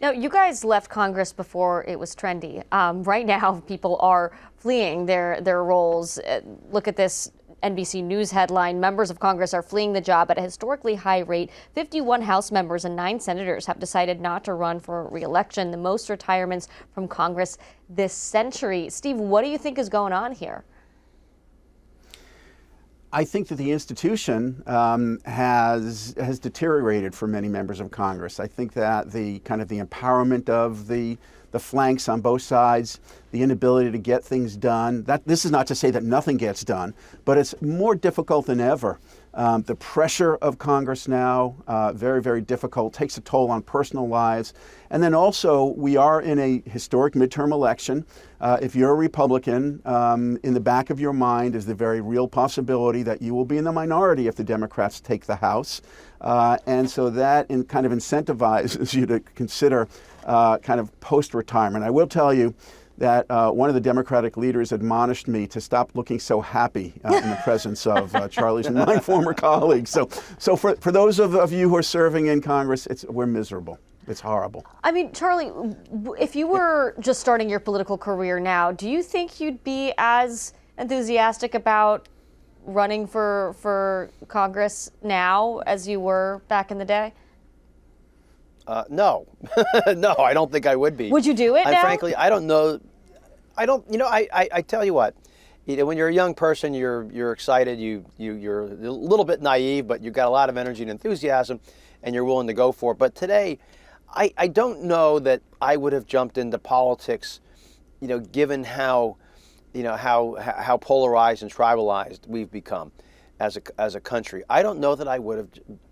Now, you guys left Congress before it was trendy. Right now, people are fleeing their roles. Look at this NBC News headline. Members of Congress are fleeing the job at a historically high rate. 51 House members and 9 senators have decided not to run for re-election, the most retirements from Congress this century. Steve, what do you think is going on here? I think that the institution has deteriorated for many members of Congress. I think that the empowerment of the flanks on both sides, the inability to get things done. This is not to say that nothing gets done, but it's more difficult than ever. The pressure of Congress now, very, very difficult, takes a toll on personal lives. And then also, we are in a historic midterm election. If you're a Republican, in the back of your mind is the very real possibility that you will be in the minority if the Democrats take the House. And so that kind of incentivizes you to consider kind of post-retirement. I will tell you that one of the Democratic leaders admonished me to stop looking so happy in the presence of Charlie's and my former colleagues. So for those of you who are serving in Congress, we're miserable. It's horrible. I mean, Charlie, if you were just starting your political career now, do you think you'd be as enthusiastic about running for Congress now as you were back in the day? No, no, I don't think I would be. Would you do it now? Frankly, I don't know. I tell you what, when you're a young person, you're excited, you're a little bit naive, but you've got a lot of energy and enthusiasm, and you're willing to go for it. But today, I don't know that I would have jumped into politics, given how polarized and tribalized we've become as a country. I don't know that I would have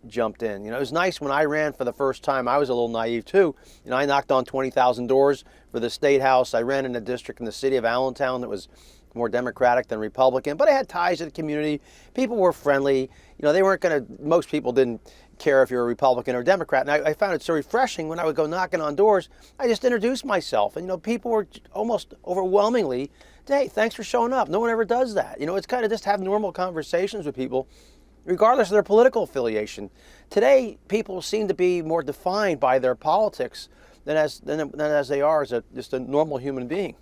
jumped in. It was nice when I ran for the first time. I was a little naive too. I knocked on 20,000 doors for the state house. I ran in a district in the city of Allentown that was more Democratic than Republican, but I had ties to the community. People were friendly. They weren't going to, most people didn't care if you're a Republican or Democrat. And I found it so refreshing when I would go knocking on doors. I just introduced myself, and people were almost overwhelmingly, hey, thanks for showing up. No one ever does that. It's kind of just have normal conversations with people, regardless of their political affiliation. Today, people seem to be more defined by their politics than as they are as just a normal human being.